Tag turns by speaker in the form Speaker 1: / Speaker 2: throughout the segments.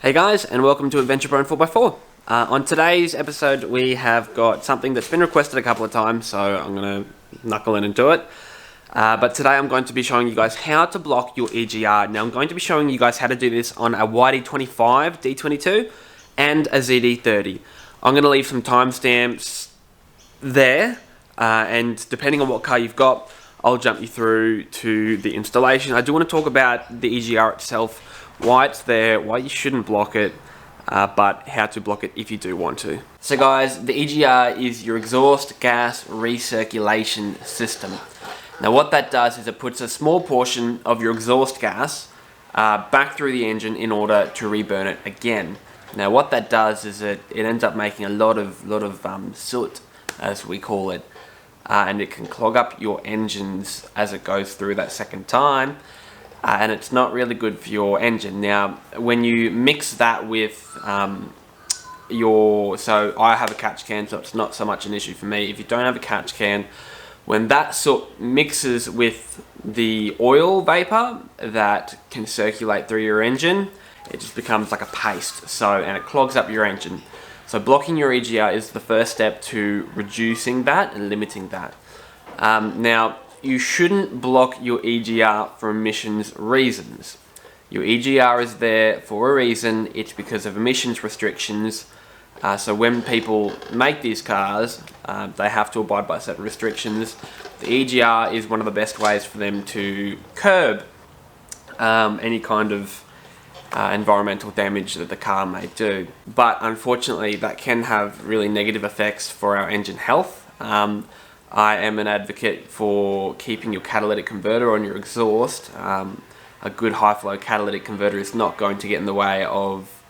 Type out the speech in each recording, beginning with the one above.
Speaker 1: Hey guys, and welcome to Adventure Prone 4x4. On today's episode we have got something that's been requested a couple of times, so I'm going to knuckle in and do it. But today I'm going to be showing you guys how to block your EGR. Now I'm going to be showing you guys how to do this on a YD25, D22 and a ZD30. I'm going to leave some timestamps there, and depending on what car you've got, I'll jump you through to the installation. I do want to talk about the EGR itself, why it's there, why you shouldn't block it, but how to block it if you do want to. So guys, the EGR is your exhaust gas recirculation system. Now what that does is it puts a small portion of your exhaust gas back through the engine in order to reburn it again. Now what that does is it ends up making a lot of soot, as we call it, and it can clog up your engines as it goes through that second time. And it's not really good for your engine. Now, when you mix that with so I have a catch can, so it's not so much an issue for me. If you don't have a catch can, when that soot mixes with the oil vapor that can circulate through your engine, it just becomes like a paste. And it clogs up your engine. So blocking your EGR is the first step to reducing that and limiting that. Now, you shouldn't block your EGR for emissions reasons. Your EGR is there for a reason. It's because of emissions restrictions. So when people make these cars, they have to abide by certain restrictions. The EGR is one of the best ways for them to curb any kind of environmental damage that the car may do. But unfortunately, that can have really negative effects for our engine health. I am an advocate for keeping your catalytic converter on your exhaust. A good high flow catalytic converter is not going to get in the way of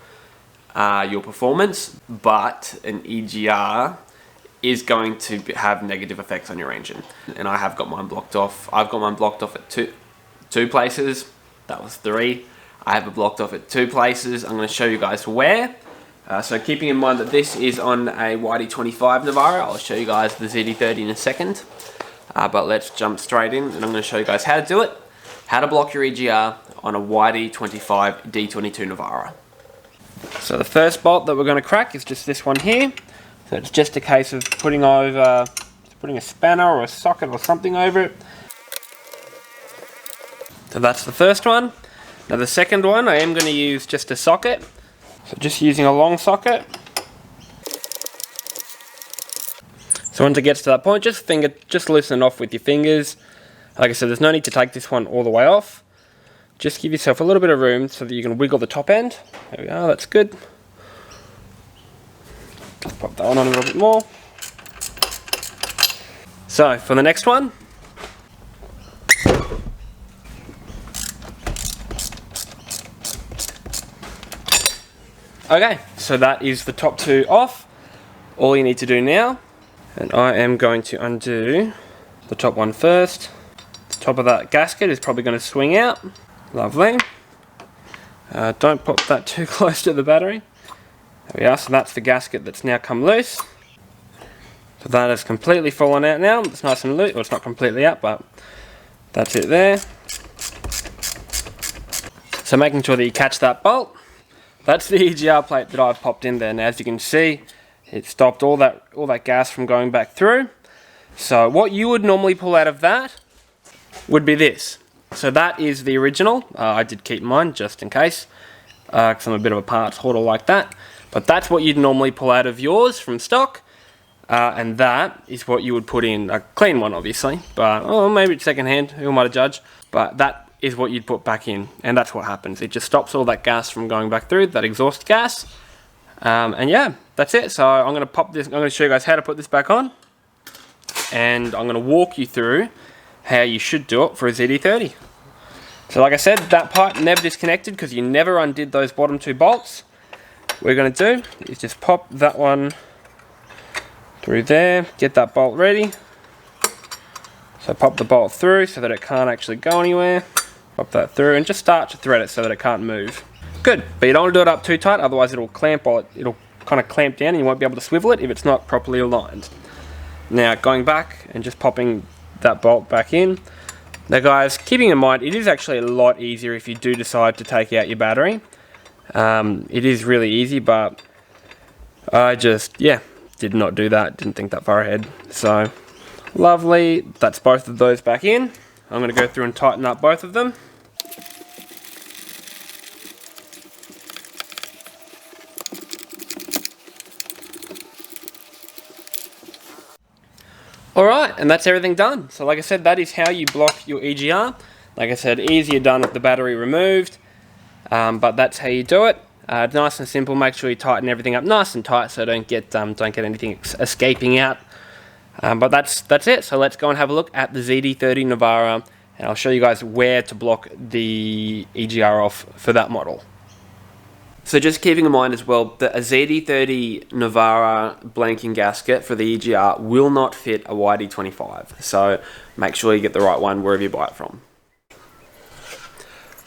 Speaker 1: your performance, but an EGR is going to have negative effects on your engine. And I have got mine blocked off. I've got mine blocked off at two places. That was 3. I have it blocked off at 2 places. I'm going to show you guys where. So keeping in mind that this is on a YD25 Navara, I'll show you guys the ZD30 in a second. But let's jump straight in, and I'm going to show you guys how to do it, how to block your EGR on a YD25 D22 Navara. So the first bolt that we're going to crack is just this one here. So it's just a case of putting a spanner or a socket or something over it. So that's the first one. Now the second one, I am going to use just a socket. So just using a long socket. So once it gets to that point, just loosen it off with your fingers. Like I said, there's no need to take this one all the way off. Just give yourself a little bit of room so that you can wiggle the top end. There we are, that's good. Just pop that one on a little bit more. So for the next one, okay, so that is the top 2 off. All you need to do now, and I am going to undo the top one first. The top of that gasket is probably going to swing out. Lovely. Don't pop that too close to the battery. There we are, so that's the gasket that's now come loose. So that has completely fallen out now. It's nice and loose. Well, it's not completely out, but that's it there. So making sure that you catch that bolt. That's the EGR plate that I've popped in there. Now as you can see, it stopped all that gas from going back through. So what you would normally pull out of that would be this. So that is the original. I did keep mine just in case, because I'm a bit of a parts hoarder like that. But that's what you'd normally pull out of yours from stock. And that is what you would put in, a clean one obviously, but maybe it's second hand, who am I to judge? But that is what you'd put back in, and that's what happens. It just stops all that gas from going back through, that exhaust gas. And yeah, that's it. So I'm going to pop this, I'm going to show you guys how to put this back on, and I'm going to walk you through how you should do it for a ZD30. So like I said, that pipe never disconnected because you never undid those bottom 2 bolts. What we're going to do is just pop that one through there, get that bolt ready. So pop the bolt through so that it can't actually go anywhere. Pop that through and just start to thread it so that it can't move. Good, but you don't want to do it up too tight, otherwise it'll clamp, or it'll kind of clamp down and you won't be able to swivel it if it's not properly aligned. Now going back and just popping that bolt back in. Now guys, keeping in mind, it is actually a lot easier if you do decide to take out your battery. It is really easy, but I just, yeah, did not do that, didn't think that far ahead. So, lovely, that's both of those back in. I'm going to go through and tighten up both of them. Alright, and that's everything done. So like I said, that is how you block your EGR. Like I said, easier done with the battery removed, but that's how you do it. Nice and simple. Make sure you tighten everything up nice and tight so don't get anything escaping out. But that's it. So let's go and have a look at the ZD30 Navara, and I'll show you guys where to block the EGR off for that model. So just keeping in mind as well that a ZD30 Navara blanking gasket for the EGR will not fit a YD25. So make sure you get the right one wherever you buy it from.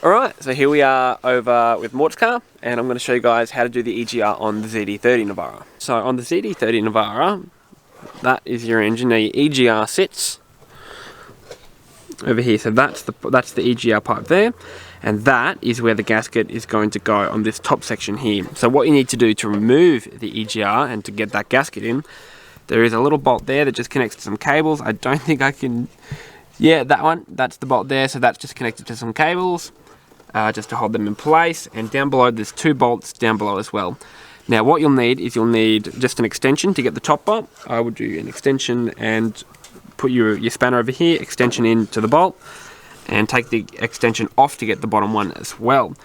Speaker 1: Alright, so here we are over with Mort's car, and I'm going to show you guys how to do the EGR on the ZD30 Navara. So on the ZD30 Navara, that is your engine. Now your EGR sits over here, so that's the EGR pipe there, and that is where the gasket is going to go on this top section here. So what you need to do to remove the EGR and to get that gasket in, there is a little bolt there that just connects to some cables. I don't think I can, yeah, that one, that's the bolt there, so that's just connected to some cables just to hold them in place, and down below there's two bolts down below as well. Now what you'll need is just an extension to get the top bolt. I would do an extension and put your spanner over here, extension into the bolt, and take the extension off to get the bottom one as well.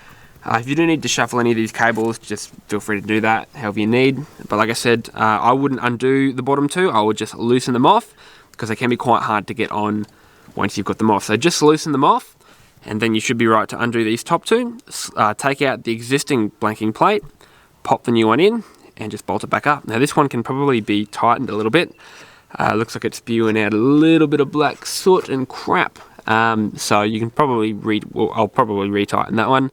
Speaker 1: If you do need to shuffle any of these cables, just feel free to do that however you need. But like I said, I wouldn't undo the bottom two, I would just loosen them off, because they can be quite hard to get on once you've got them off. So just loosen them off, and then you should be right to undo these top two. Take out the existing blanking plate, pop the new one in, and just bolt it back up. Now this one can probably be tightened a little bit. Looks like it's spewing out a little bit of black soot and crap. So you can probably I'll probably retighten that one.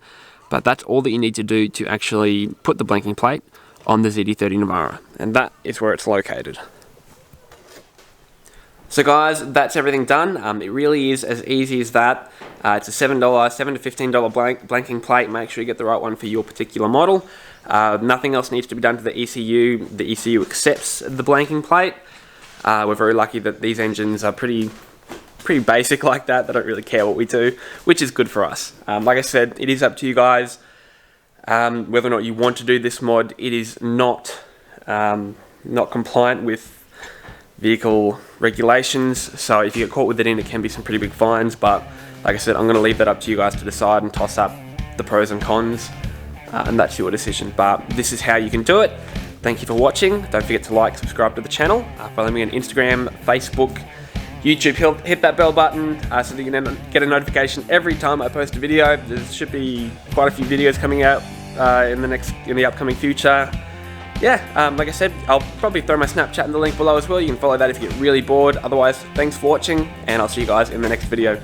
Speaker 1: But that's all that you need to do to actually put the blanking plate on the ZD30 Navara. And that is where it's located. So guys, that's everything done. It really is as easy as that. It's a $7 to $15 blanking plate. Make sure you get the right one for your particular model. Nothing else needs to be done to the ECU. The ECU accepts the blanking plate. We're very lucky that these engines are pretty basic like that. They don't really care what we do, which is good for us. Like I said, it is up to you guys whether or not you want to do this mod. It is not compliant with vehicle regulations, so if you get caught with it in, it can be some pretty big fines. But like I said, I'm going to leave that up to you guys to decide and toss up the pros and cons, and that's your decision. But this is how you can do it. Thank you for watching. Don't forget to like, subscribe to the channel, follow me on Instagram, Facebook, YouTube. Hit that bell button so that you can get a notification every time I post a video. There should be quite a few videos coming out in the upcoming future. Yeah, like I said, I'll probably throw my Snapchat in the link below as well. You can follow that if you get really bored. Otherwise, thanks for watching, and I'll see you guys in the next video.